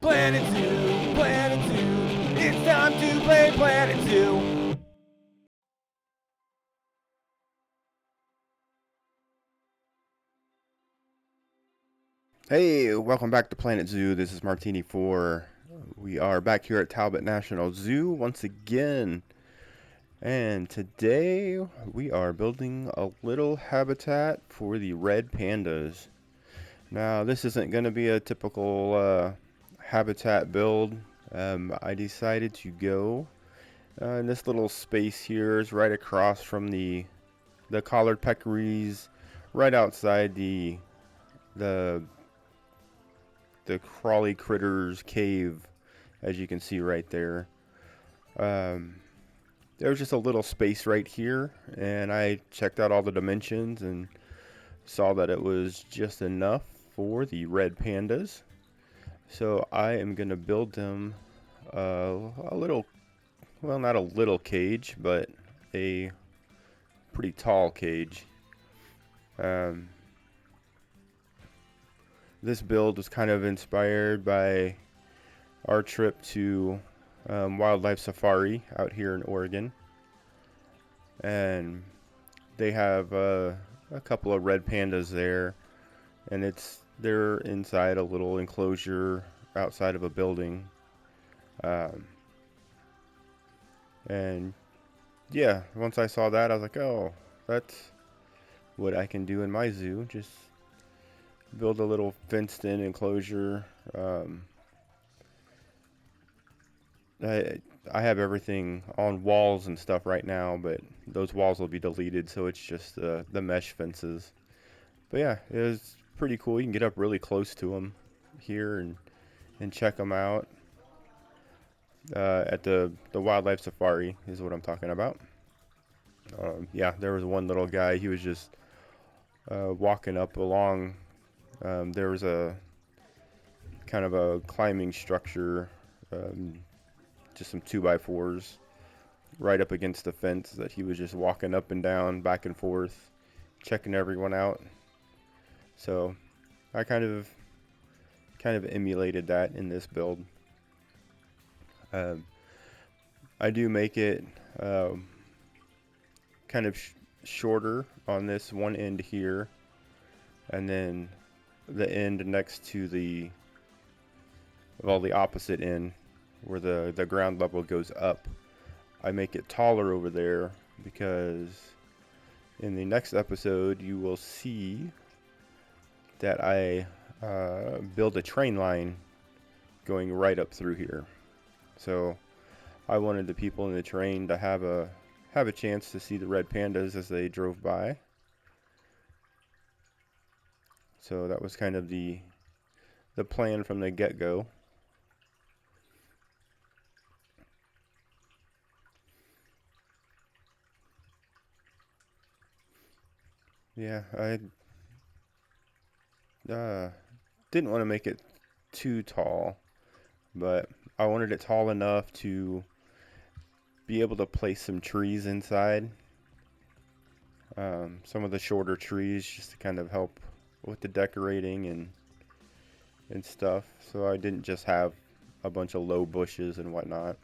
Planet Zoo, Planet Zoo, it's time to play Planet Zoo. Hey, welcome back to Planet Zoo. This is Martini 4. We are back here at Talbot National Zoo once again. And today we are building a little habitat for the red pandas. Now, this isn't going to be a typical habitat build. I decided to go in this little space here is right across from the collared peccaries, right outside the crawly critters cave, as you can see right there. There's just a little space right here, and I checked out all the dimensions and saw that it was just enough for the red pandas. So I am going to build them a little, well, not a little cage, but a pretty tall cage. This build was kind of inspired by our trip to Wildlife Safari out here in Oregon, and they have a couple of red pandas there, and they're inside a little enclosure outside of a building, and yeah, once I saw that, I was like, oh, that's what I can do in my zoo. Just build a little fenced in enclosure. I have everything on walls and stuff right now, but those walls will be deleted, so it's just the mesh fences. But yeah, it was pretty cool. You can get up really close to them here and check them out at the Wildlife Safari is what I'm talking about. Yeah, there was one little guy. He was just walking up along. There was a kind of a climbing structure, just some 2x4s right up against the fence that he was just walking up and down, back and forth, checking everyone out. So I kind of emulated that in this build. I do make it kind of shorter on this one end here, and then the end next to the opposite end where the ground level goes up, I make it taller over there, because in the next episode you will see that I build a train line going right up through here. So I wanted the people in the train to have a chance to see the red pandas as they drove by. So that was kind of the plan from the get-go. Yeah, I didn't want to make it too tall, but I wanted it tall enough to be able to place some trees inside. Some of the shorter trees, just to kind of help with the decorating and stuff. So I didn't just have a bunch of low bushes and whatnot.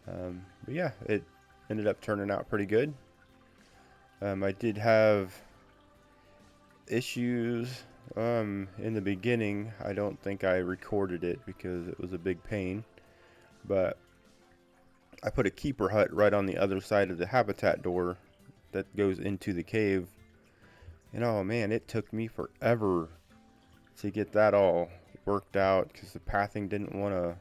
But yeah, it ended up turning out pretty good. I did have issues in the beginning. I don't think I recorded it because it was a big pain, but I put a keeper hut right on the other side of the habitat door that goes into the cave, and oh man, it took me forever to get that all worked out because the pathing didn't want to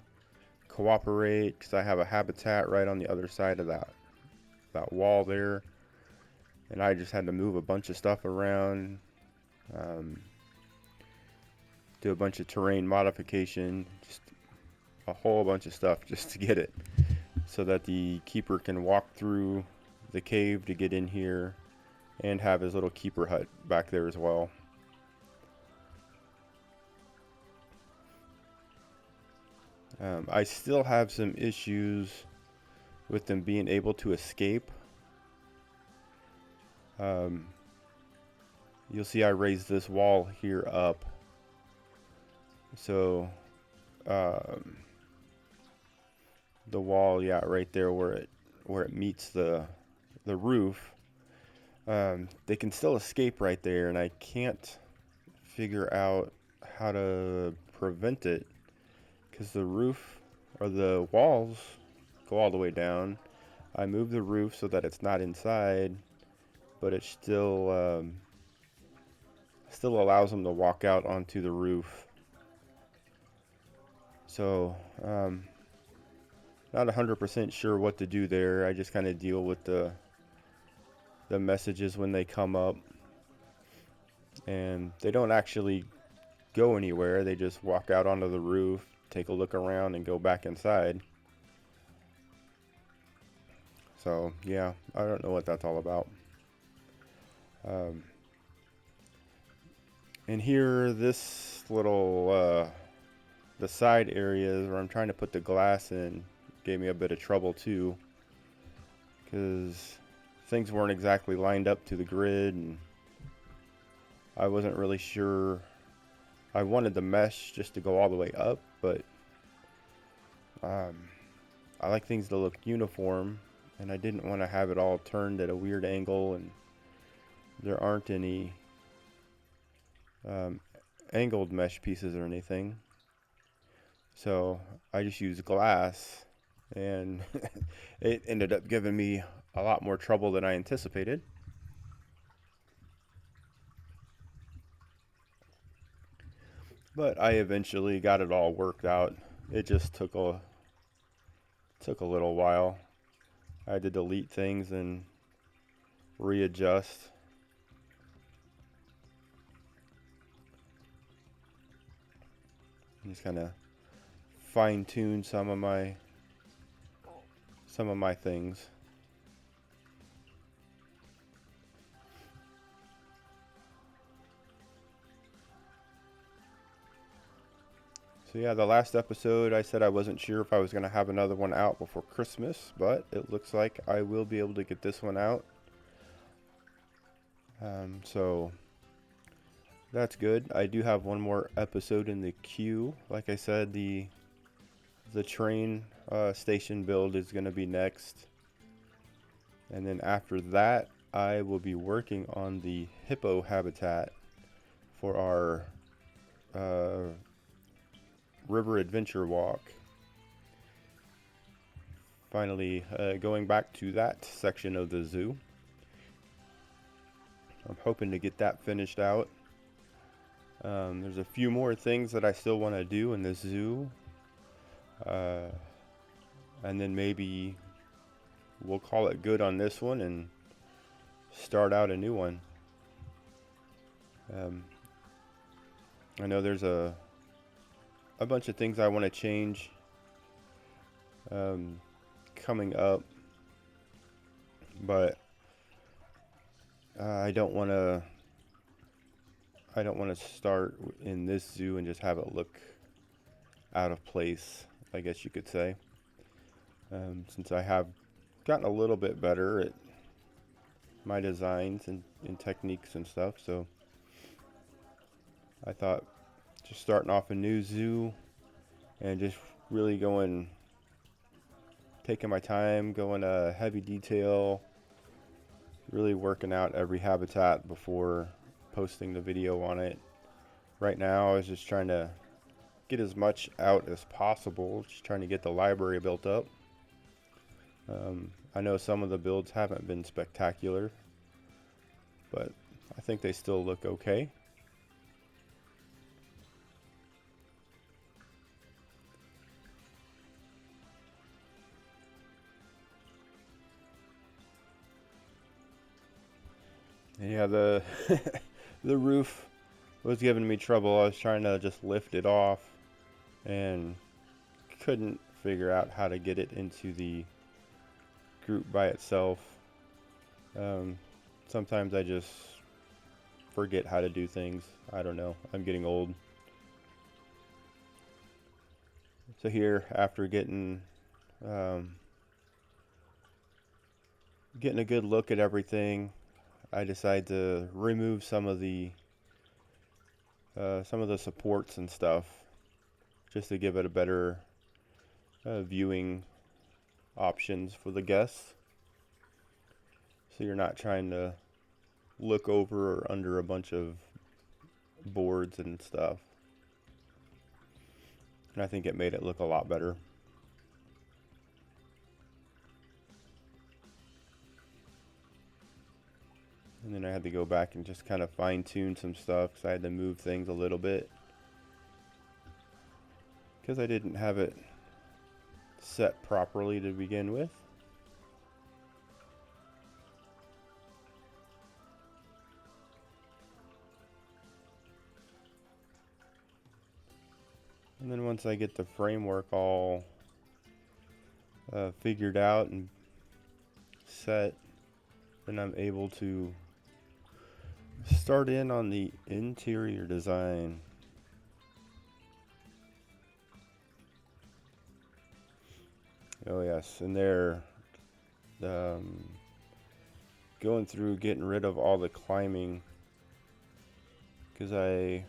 cooperate, because I have a habitat right on the other side of that wall there, and I just had to move a bunch of stuff around, do a bunch of terrain modification, just a whole bunch of stuff just to get it so that the keeper can walk through the cave to get in here and have his little keeper hut back there as well. I still have some issues with them being able to escape. You'll see I raised this wall here up, So the wall, yeah, right there where it meets the roof, they can still escape right there, and I can't figure out how to prevent it because the roof or the walls go all the way down. I move the roof so that it's not inside, but it still allows them to walk out onto the roof. So not 100% sure what to do there. I just kind of deal with the messages when they come up, and they don't actually go anywhere. They just walk out onto the roof, take a look around, and go back inside. So yeah, I don't know what that's all about. And here, this little the side areas where I'm trying to put the glass in gave me a bit of trouble too, because things weren't exactly lined up to the grid, and I wasn't really sure. I wanted the mesh just to go all the way up, but I like things to look uniform, and I didn't want to have it all turned at a weird angle, and there aren't any angled mesh pieces or anything. So I just used glass, and it ended up giving me a lot more trouble than I anticipated. But I eventually got it all worked out. It just took a little while. I had to delete things and readjust. Just kind of fine tune some of my things. So yeah, the last episode I said I wasn't sure if I was going to have another one out before Christmas, but it looks like I will be able to get this one out. So that's good. I do have one more episode in the queue. Like I said, the train station build is going to be next. And then after that, I will be working on the hippo habitat for our river adventure walk. Finally, going back to that section of the zoo. I'm hoping to get that finished out. There's a few more things that I still want to do in the zoo. And then maybe we'll call it good on this one and start out a new one. I know there's a bunch of things I want to change coming up, but I don't want to start in this zoo and just have it look out of place, I guess you could say. Since I have gotten a little bit better at my designs and techniques and stuff, so I thought just starting off a new zoo and just really taking my time, going heavy detail, really working out every habitat before posting the video on it. Right now, I was just trying to get as much out as possible, just trying to get the library built up. I know some of the builds haven't been spectacular, but I think they still look okay. And yeah, the the roof was giving me trouble. I was trying to just lift it off and couldn't figure out how to get it into the group by itself. Sometimes I just forget how to do things. I don't know. I'm getting old. So here, after getting a good look at everything, I decided to remove some of the supports and stuff. just to give it a better viewing options for the guests. So you're not trying to look over or under a bunch of boards and stuff. And I think it made it look a lot better. And then I had to go back and just kind of fine tune some stuff because I had to move things a little bit. Because I didn't have it set properly to begin with. And then once I get the framework all figured out and set, then I'm able to start in on the interior design. Oh yes, and they're going through getting rid of all the climbing, because I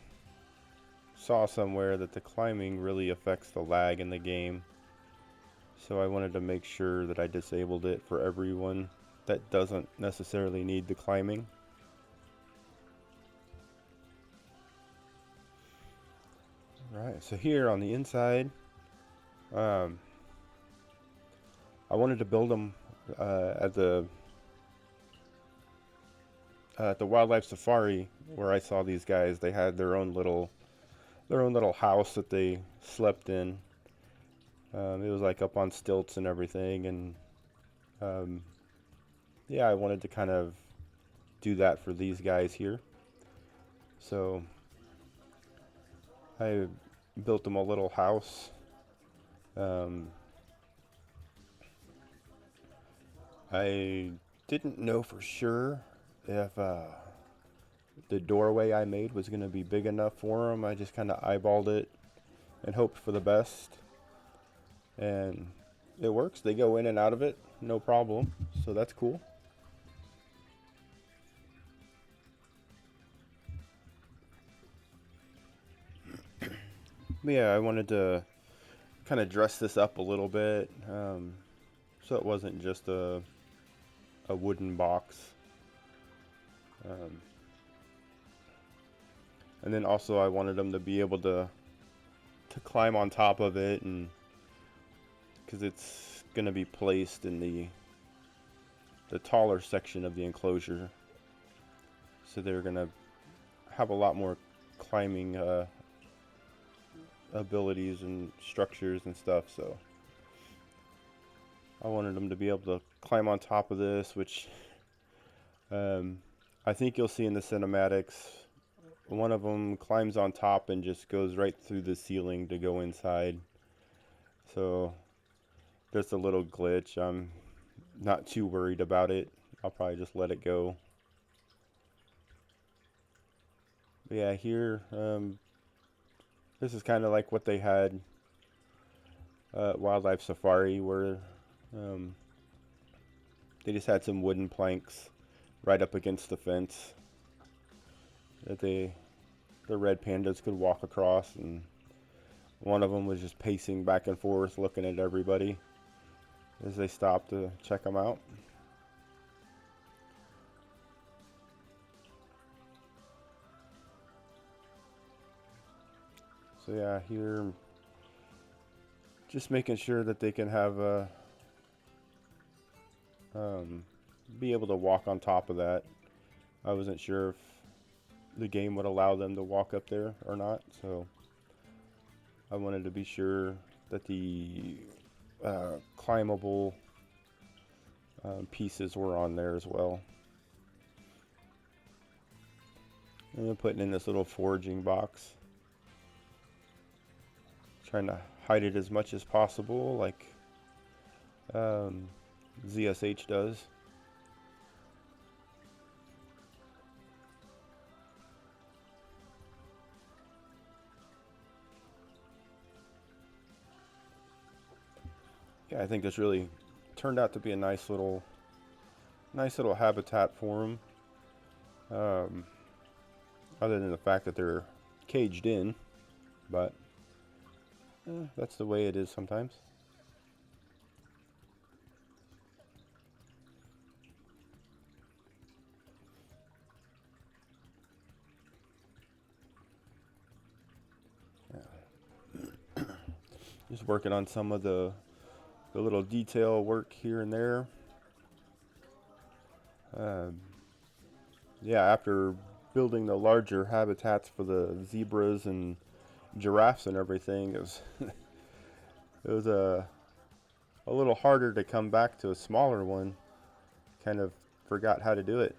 saw somewhere that the climbing really affects the lag in the game. So I wanted to make sure that I disabled it for everyone that doesn't necessarily need the climbing. Right, so here on the inside, I wanted to build them at the wildlife safari where I saw these guys. They had their own little house that they slept in. It was like up on stilts and everything, and yeah, I wanted to kind of do that for these guys here. So I built them a little house. I didn't know for sure if the doorway I made was going to be big enough for them. I just kind of eyeballed it and hoped for the best. And it works. They go in and out of it, no problem. So that's cool. But yeah, I wanted to kind of dress this up a little bit, so it wasn't just a wooden box. And then also I wanted them to be able to climb on top of it, and because it's going to be placed in the taller section of the enclosure, so they're going to have a lot more climbing abilities and structures and stuff. So I wanted them to be able to climb on top of this, which I think you'll see in the cinematics. One of them climbs on top and just goes right through the ceiling to go inside. So there's a little glitch. I'm not too worried about it. I'll probably just let it go. But yeah, here, this is kind of like what they had at Wildlife Safari, where they just had some wooden planks right up against the fence that the red pandas could walk across, and one of them was just pacing back and forth looking at everybody as they stopped to check them out. So yeah, here just making sure that they can have be able to walk on top of that. I wasn't sure if the game would allow them to walk up there or not, so I wanted to be sure that the climbable pieces were on there as well. And then putting in this little foraging box, trying to hide it as much as possible, like ZSH does. Yeah, I think this really turned out to be a nice little habitat for them. Other than the fact that they're caged in, but That's the way it is sometimes. Just working on some of the little detail work here and there. Um, yeah, after building the larger habitats for the zebras and giraffes and everything, it was a little harder to come back to a smaller one. Kind of forgot how to do it.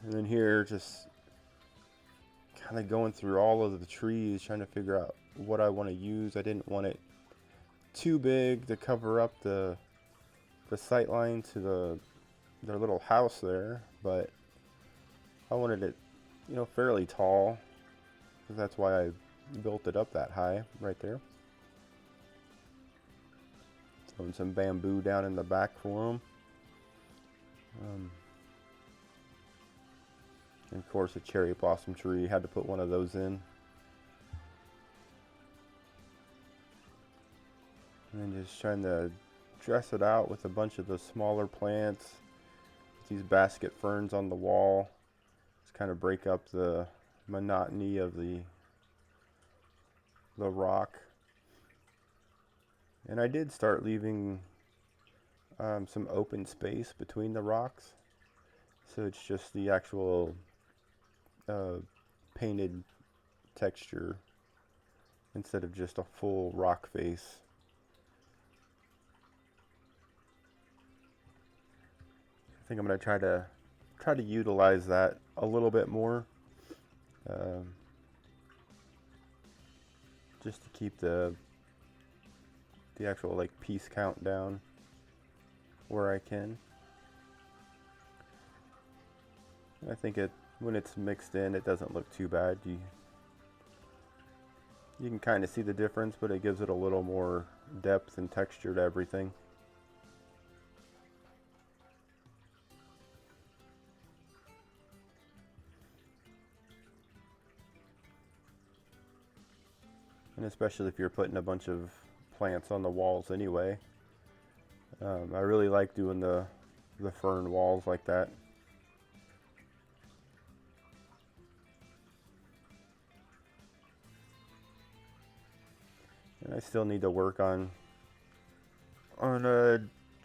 And then here, just kind of going through all of the trees, trying to figure out what I want to use. I didn't want it too big to cover up the sight line to their little house there, but I wanted it, fairly tall, because that's why I built it up that high right there. Throwing some bamboo down in the back for them. And of course, a cherry blossom tree. Had to put one of those in. And then just trying to dress it out with a bunch of the smaller plants. These basket ferns on the wall. Just kind of break up the monotony of the rock. And I did start leaving some open space between the rocks. So it's just the actual painted texture instead of just a full rock face. I think I'm going to try to utilize that a little bit more, just to keep the actual like piece count down where I can. I think when it's mixed in, it doesn't look too bad. You can kind of see the difference, but it gives it a little more depth and texture to everything. And especially if you're putting a bunch of plants on the walls anyway. I really like doing the fern walls like that. And I still need to work on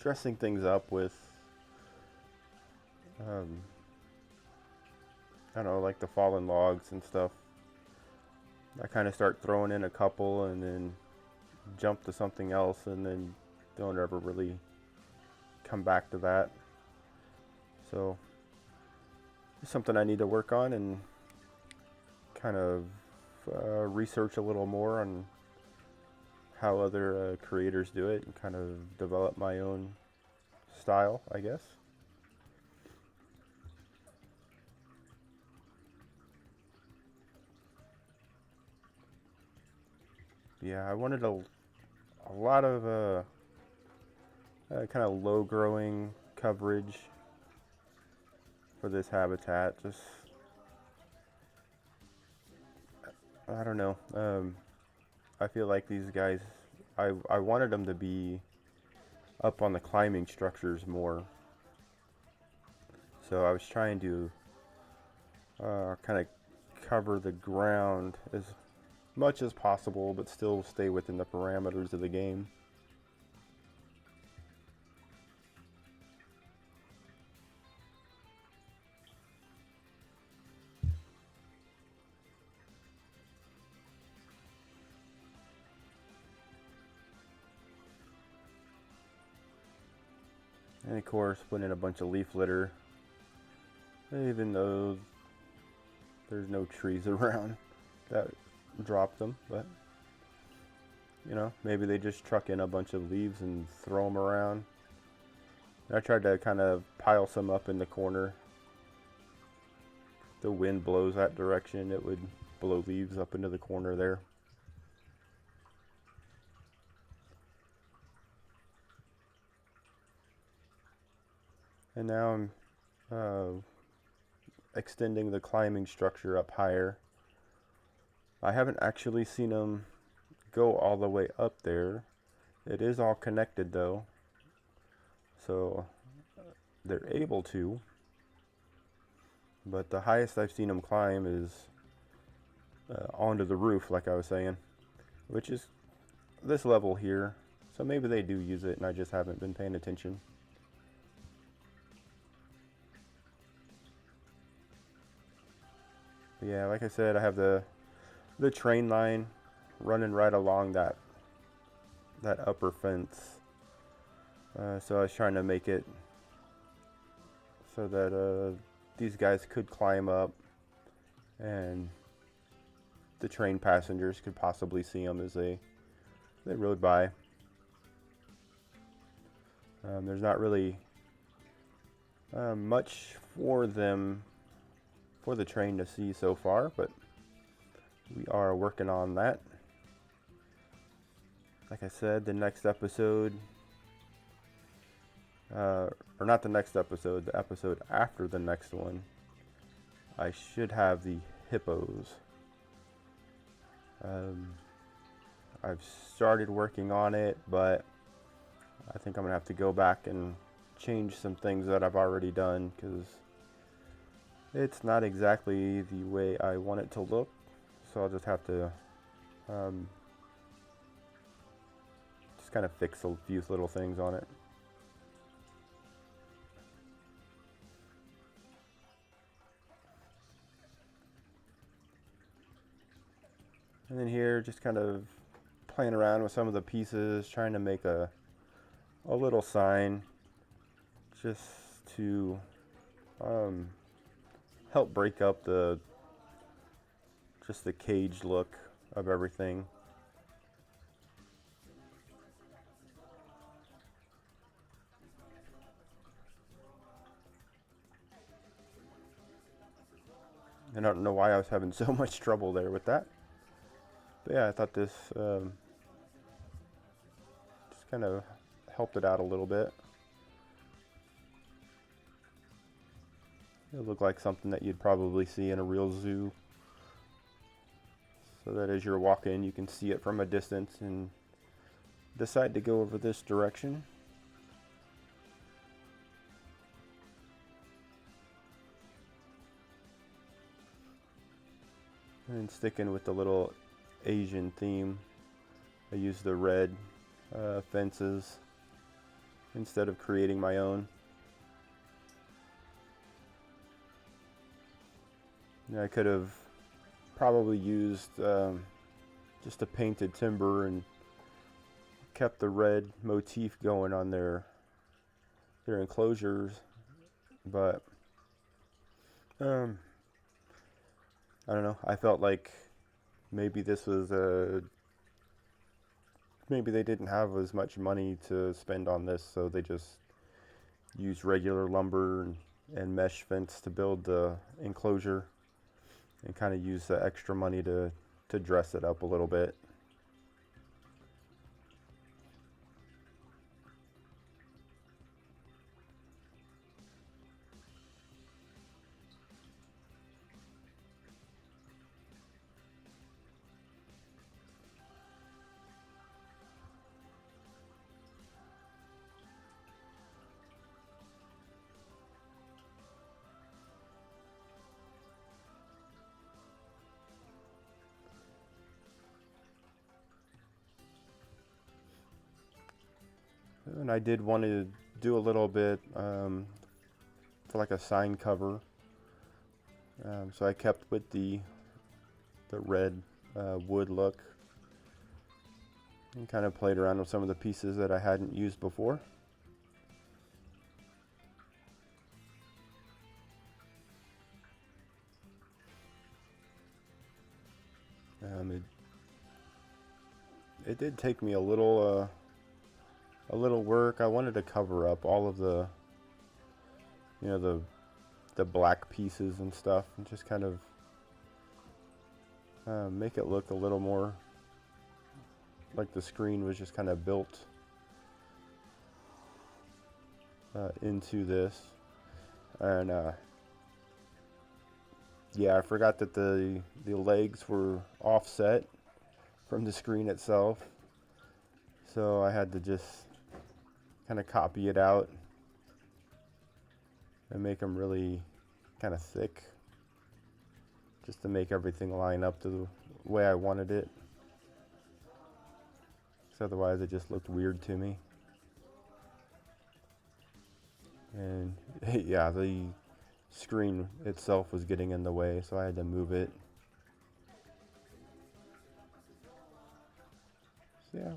dressing things up with I don't know, like the fallen logs and stuff. I kind of start throwing in a couple and then jump to something else, and then don't ever really come back to that. So it's something I need to work on and kind of research a little more on how other creators do it, and kind of develop my own style, I guess. Yeah, I wanted a lot of kind of low growing coverage for this habitat. Just, I don't know. I feel like these guys, I wanted them to be up on the climbing structures more. So I was trying to kind of cover the ground as much as possible, but still stay within the parameters of the game. And of course, put in a bunch of leaf litter, even though there's no trees around that drop them, but maybe they just truck in a bunch of leaves and throw them around. I tried to kind of pile some up in the corner. If the wind blows that direction, it would blow leaves up into the corner there. And now I'm extending the climbing structure up higher. I haven't actually seen them go all the way up there. It is all connected though, so they're able to. But the highest I've seen them climb is onto the roof, like I was saying, which is this level here. So maybe they do use it and I just haven't been paying attention. But yeah, like I said, I have the train line running right along that upper fence. So I was trying to make it so that these guys could climb up and the train passengers could possibly see them as they rode by. There's not really much for them, for the train to see so far, but we are working on that. Like I said, the next episode, or not the next episode, the episode after the next one, I should have the hippos. I've started working on it, but I think I'm gonna have to go back and change some things that I've already done because it's not exactly the way I want it to look. So I'll just have to just kind of fix a few little things on it. And then here, just kind of playing around with some of the pieces, trying to make a little sign just to help break up the cage look of everything. I don't know why I was having so much trouble there with that. But yeah, I thought this just kind of helped it out a little bit. It looked like something that you'd probably see in a real zoo. So that as you're walking, you can see it from a distance and decide to go over this direction. And sticking with the little Asian theme, I used the red fences instead of creating my own. And I could have probably used just a painted timber and kept the red motif going on their enclosures, but I don't know. I felt like maybe this was maybe they didn't have as much money to spend on this, so they just used regular lumber and mesh fence to build the enclosure, and kind of use the extra money to dress it up a little bit. And I did want to do a little bit for like a sign cover. So I kept with the red wood look and kind of played around with some of the pieces that I hadn't used before. It did take me a little work. I wanted to cover up all of the the black pieces and stuff, and just kind of make it look a little more like the screen was just kind of built into this. And yeah, I forgot that the legs were offset, from the screen itself. So I had to just kind of copy it out and make them really kind of thick, just to make everything line up to the way I wanted it. Because otherwise it just looked weird to me. And yeah, the screen itself was getting in the way, so I had to move it. So yeah,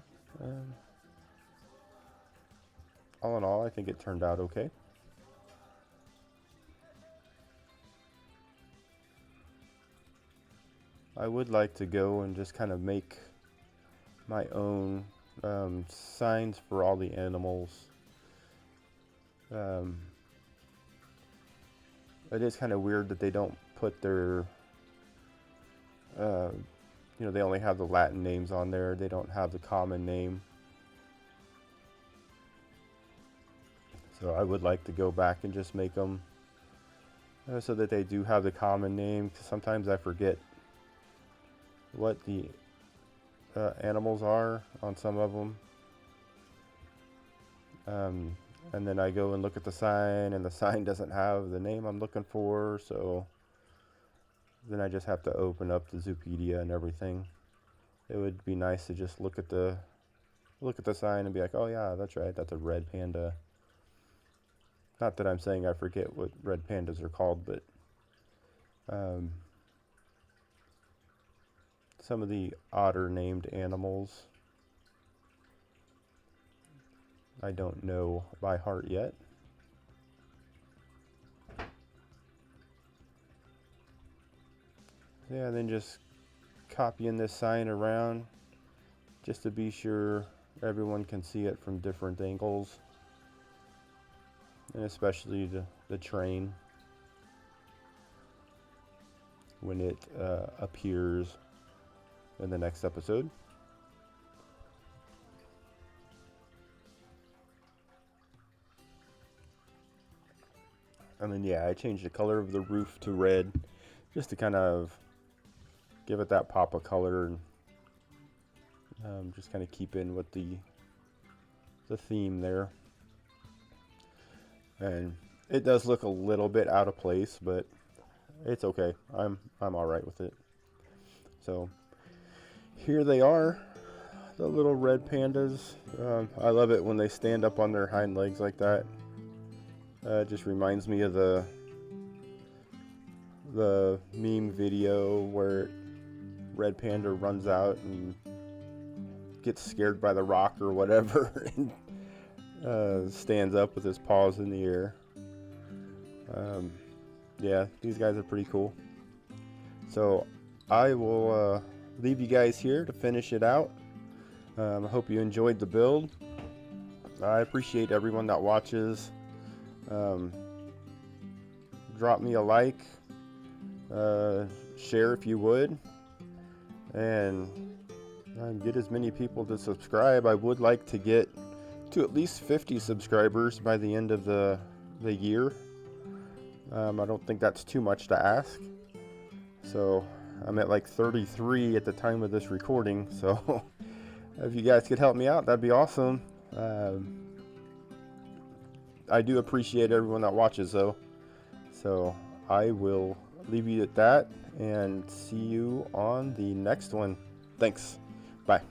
all in all, I think it turned out okay. I would like to go and just kind of make my own signs for all the animals. It is kind of weird that they don't put their, they only have the Latin names on there. They don't have the common name. So I would like to go back and just make them so that they do have the common name. 'Cause sometimes I forget what the animals are on some of them. And then I go and look at the sign, and the sign doesn't have the name I'm looking for, so then I just have to open up the Zoopedia and everything. It would be nice to just look at the sign and be like, oh yeah, that's right, that's a red panda. Not that I'm saying I forget what red pandas are called, but some of the odder named animals I don't know by heart yet. Yeah, and then just copying this sign around just to be sure everyone can see it from different angles, and especially the train when it appears in the next episode. And then yeah, I changed the color of the roof to red just to kind of give it that pop of color, and just kind of keep in with the theme there. And it does look a little bit out of place, but it's okay. I'm all right with it. So here they are, the little red pandas. I love it when they stand up on their hind legs like that. It just reminds me of the meme video where red panda runs out and gets scared by the rock or whatever and stands up with his paws in the air. Yeah, these guys are pretty cool. So I will leave you guys here to finish it out. I hope you enjoyed the build. I appreciate everyone that watches. Drop me a like, share if you would, and get as many people to subscribe. I would like to get to at least 50 subscribers by the end of the year. I don't think that's too much to ask. So I'm at like 33 at the time of this recording, so if you guys could help me out, that'd be awesome. I do appreciate everyone that watches though. So I will leave you at that and see you on the next one. Thanks. Bye.